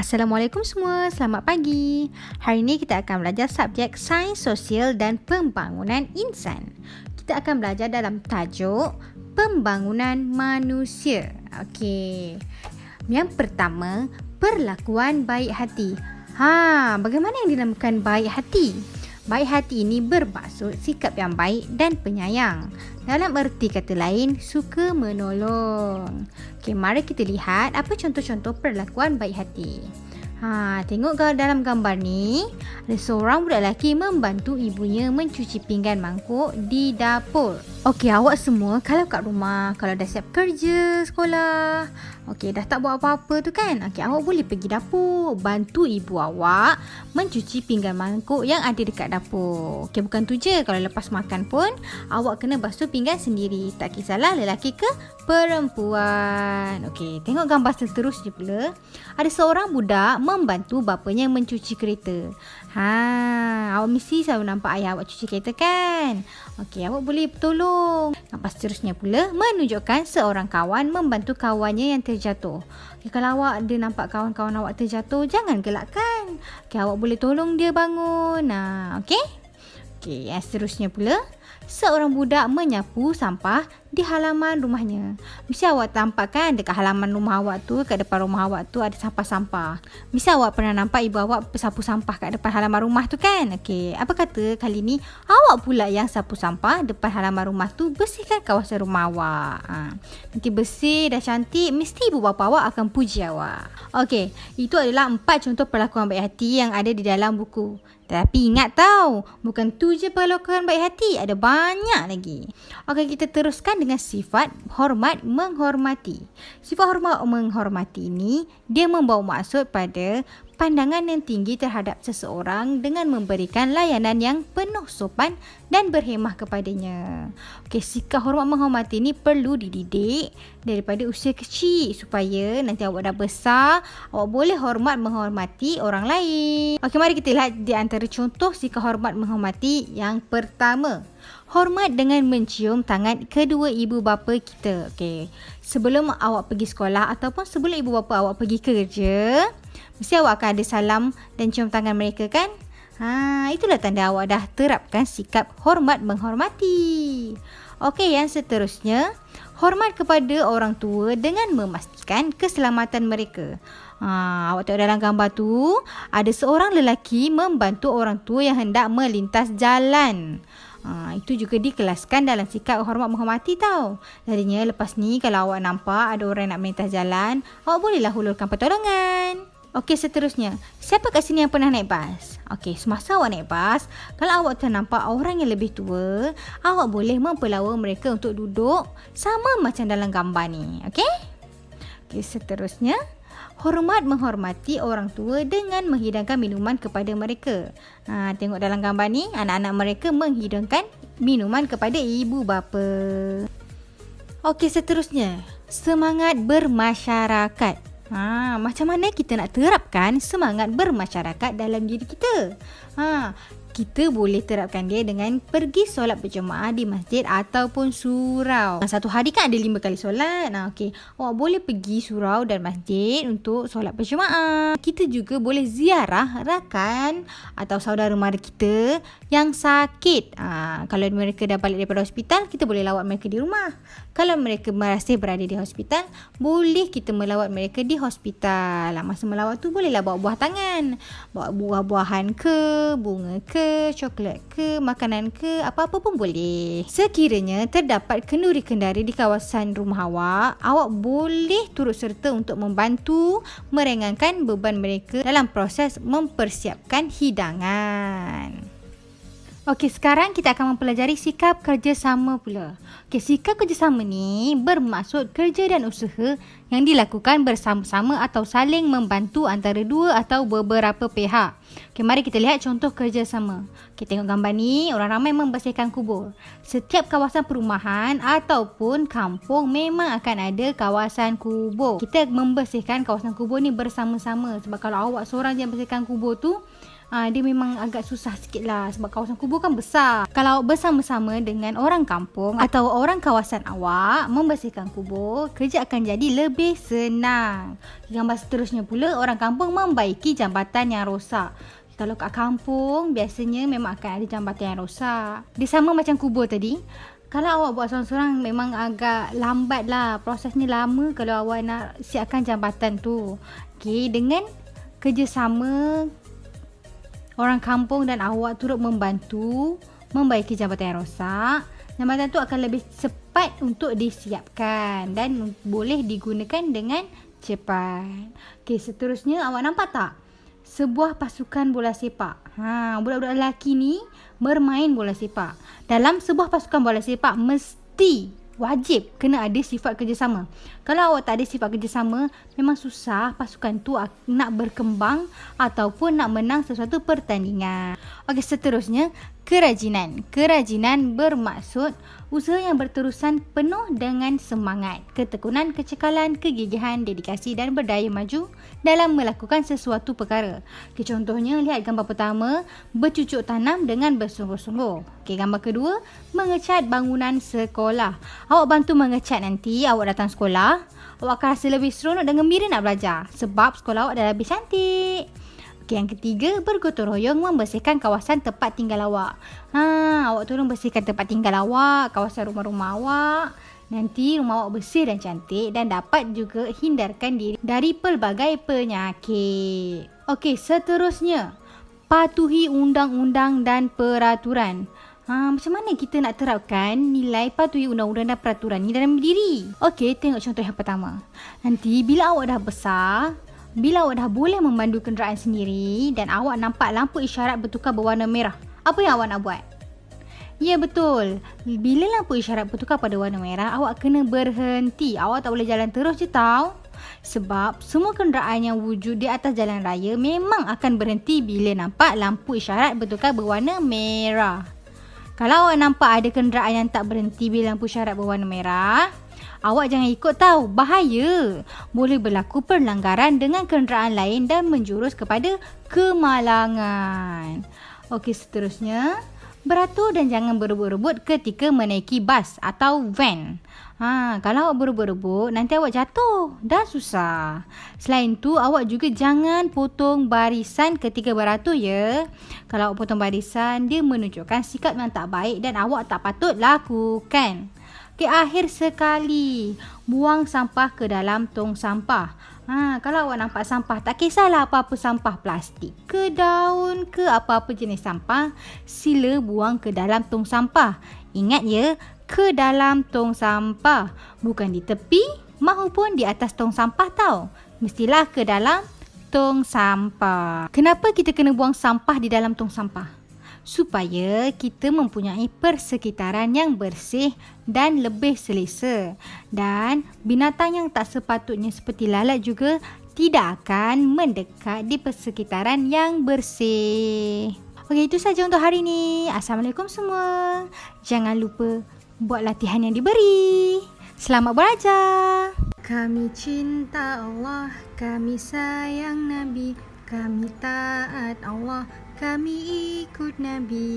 Assalamualaikum semua, selamat pagi. Hari ini kita akan belajar subjek Sains Sosial dan Pembangunan Insan. Kita akan belajar dalam tajuk Pembangunan Manusia. Okey. Yang pertama, perlakuan baik hati. Bagaimana yang dinamakan baik hati? Baik hati ini bermaksud sikap yang baik dan penyayang. Dalam erti kata lain, suka menolong. Okey, mari kita lihat apa contoh-contoh perlakuan baik hati. Tengok dalam gambar ni, ada seorang budak lelaki membantu ibunya mencuci pinggan mangkuk di dapur. Okey, awak semua kalau kat rumah, kalau dah siap kerja, sekolah, okey, dah tak buat apa-apa tu kan, okey, awak boleh pergi dapur, bantu ibu awak mencuci pinggan mangkuk yang ada dekat dapur. Okey, bukan tu je, kalau lepas makan pun, awak kena basuh pinggan sendiri, tak kisahlah lelaki ke perempuan. Okey, tengok gambar seterusnya pula. Ada seorang budak membantu bapanya mencuci kereta. Awak mesti selalu nampak ayah awak cuci kereta kan? Okey, awak boleh tolong. Gambar seterusnya pula menunjukkan seorang kawan membantu kawannya yang terjatuh. Okey, kalau awak ada nampak kawan-kawan awak terjatuh, jangan gelakkan. Okey, awak boleh tolong dia bangun. Okey? Okey, yang seterusnya pula, seorang budak menyapu sampah di halaman rumahnya. Mesti awak nampak kan dekat halaman rumah awak tu, kat depan rumah awak tu ada sampah-sampah. Mesti awak pernah nampak ibu awak sapu sampah kat depan halaman rumah tu kan? Okey, apa kata kali ni awak pula yang sapu sampah depan halaman rumah tu, bersihkan kawasan rumah awak. Nanti bersih dah cantik, mesti ibu bapa awak akan puji awak. Okey, itu adalah 4 contoh perlakuan baik hati yang ada di dalam buku. Tapi ingat tau, bukan tu je perlakuan baik hati, ada banyak lagi. Okey, kita teruskan dengan sifat hormat menghormati. Sifat hormat menghormati ini, dia membawa maksud pada pandangan yang tinggi terhadap seseorang dengan memberikan layanan yang penuh sopan dan berhemah kepadanya. Okey, sikap hormat menghormati ini perlu dididik daripada usia kecil supaya nanti awak dah besar, awak boleh hormat menghormati orang lain. Okey, mari kita lihat di antara contoh sikap hormat menghormati. Yang pertama, hormat dengan mencium tangan kedua ibu bapa kita. Okey, sebelum awak pergi sekolah ataupun sebelum ibu bapa awak pergi kerja, mesti awak akan ada salam dan cium tangan mereka kan? Itulah tanda awak dah terapkan sikap hormat menghormati. Okey, yang seterusnya, hormat kepada orang tua dengan memastikan keselamatan mereka. Awak tengok dalam gambar tu, ada seorang lelaki membantu orang tua yang hendak melintas jalan. Itu juga dikelaskan dalam sikap hormat menghormati tau. Jadinya lepas ni kalau awak nampak ada orang nak melintas jalan, awak bolehlah hulurkan pertolongan. Okey, seterusnya, siapa kat sini yang pernah naik bas? Okey, semasa awak naik bas, kalau awak ternampak orang yang lebih tua, awak boleh mempelawa mereka untuk duduk sama macam dalam gambar ni. Okey? Okey, seterusnya, hormat menghormati orang tua dengan menghidangkan minuman kepada mereka. Tengok dalam gambar ni, anak-anak mereka menghidangkan minuman kepada ibu bapa. Okey, seterusnya, semangat bermasyarakat. Macam mana kita nak terapkan semangat bermasyarakat dalam diri kita? Kita boleh terapkan dia dengan pergi solat berjemaah di masjid ataupun surau. Satu hari kan ada 5 kali solat. Okey, awak boleh pergi surau dan masjid untuk solat berjemaah. Kita juga boleh ziarah rakan atau saudara mara kita yang sakit. Kalau mereka dah balik daripada hospital, kita boleh lawat mereka di rumah. Kalau mereka masih berada di hospital, boleh kita melawat mereka di hospital. Masa melawat tu bolehlah bawa buah tangan, bawa buah-buahan ke, bunga ke, coklat ke, makanan ke, apa-apa pun boleh. Sekiranya terdapat kenduri kendari di kawasan rumah awak, awak boleh turut serta untuk membantu meringankan beban mereka dalam proses mempersiapkan hidangan. Okey, sekarang kita akan mempelajari sikap kerjasama pula. Okey, sikap kerjasama ni bermaksud kerja dan usaha yang dilakukan bersama-sama atau saling membantu antara dua atau beberapa pihak. Okey, mari kita lihat contoh kerjasama. Okey, tengok gambar ni, orang ramai membersihkan kubur. Setiap kawasan perumahan ataupun kampung memang akan ada kawasan kubur. Kita membersihkan kawasan kubur ni bersama-sama. Sebab kalau awak seorang je bersihkan kubur tu, dia memang agak susah sikit lah sebab kawasan kubur kan besar. Kalau bersama-sama dengan orang kampung atau orang kawasan awak membersihkan kubur, kerja akan jadi lebih senang. Gambar seterusnya pula, orang kampung membaiki jambatan yang rosak. Kalau kat kampung, biasanya memang akan ada jambatan yang rosak. Dia sama macam kubur tadi. Kalau awak buat seorang-seorang memang agak lambat lah. Prosesnya lama kalau awak nak siapkan jambatan tu. Okey, dengan kerjasama orang kampung dan awak turut membantu membaiki jambatan yang rosak, jambatan tu akan lebih cepat untuk disiapkan dan boleh digunakan dengan cepat. Okey, seterusnya awak nampak tak? Sebuah pasukan bola sepak. Budak-budak lelaki ni bermain bola sepak. Dalam sebuah pasukan bola sepak mesti wajib kena ada sifat kerjasama. Kalau awak tak ada sifat kerjasama, memang susah pasukan tu nak berkembang ataupun nak menang sesuatu pertandingan. Okey, seterusnya kerajinan. Kerajinan bermaksud usaha yang berterusan penuh dengan semangat, ketekunan, kecekalan, kegigihan, dedikasi dan berdaya maju dalam melakukan sesuatu perkara. Okay, contohnya, lihat gambar pertama, bercucuk tanam dengan bersungguh-sungguh. Okay, gambar kedua, mengecat bangunan sekolah. Awak bantu mengecat nanti, awak datang sekolah, awak akan rasa lebih seronok dan gembira nak belajar sebab sekolah awak dah lebih cantik. Yang ketiga, bergotong royong membersihkan kawasan tempat tinggal awak. Awak tolong bersihkan tempat tinggal awak, kawasan rumah-rumah awak. Nanti rumah awak bersih dan cantik dan dapat juga hindarkan diri dari pelbagai penyakit. Okey, seterusnya, patuhi undang-undang dan peraturan. Macam mana kita nak terapkan nilai patuhi undang-undang dan peraturan ni dalam diri? Okey, tengok contoh yang pertama. Nanti bila awak dah besar, bila awak dah boleh memandu kenderaan sendiri dan awak nampak lampu isyarat bertukar berwarna merah, apa yang awak nak buat? Ya, betul. Bila lampu isyarat bertukar pada warna merah, awak kena berhenti. Awak tak boleh jalan terus je tau. Sebab semua kenderaan yang wujud di atas jalan raya memang akan berhenti bila nampak lampu isyarat bertukar berwarna merah. Kalau awak nampak ada kenderaan yang tak berhenti bila lampu isyarat berwarna merah, awak jangan ikut tau, bahaya. Boleh berlaku pelanggaran dengan kenderaan lain dan menjurus kepada kemalangan. Okey, seterusnya, beratur dan jangan berebut-rebut ketika menaiki bas atau van. Kalau awak berebut-rebut, nanti awak jatuh. Dah susah. Selain tu, awak juga jangan potong barisan ketika beratur ya. Kalau awak potong barisan, dia menunjukkan sikap yang tak baik dan awak tak patut lakukan. Okey, akhir sekali, buang sampah ke dalam tong sampah. Kalau awak nampak sampah, tak kisahlah apa-apa sampah plastik, ke daun, ke apa-apa jenis sampah, sila buang ke dalam tong sampah. Ingat ya, ke dalam tong sampah, bukan di tepi maupun di atas tong sampah tau. Mestilah ke dalam tong sampah. Kenapa kita kena buang sampah di dalam tong sampah? Supaya kita mempunyai persekitaran yang bersih dan lebih selesa. Dan binatang yang tak sepatutnya seperti lalat juga tidak akan mendekat di persekitaran yang bersih. Okey, itu saja untuk hari ini. Assalamualaikum semua. Jangan lupa buat latihan yang diberi. Selamat belajar. Kami cinta Allah, kami sayang Nabi, kami taat Allah, kami ikut Nabi.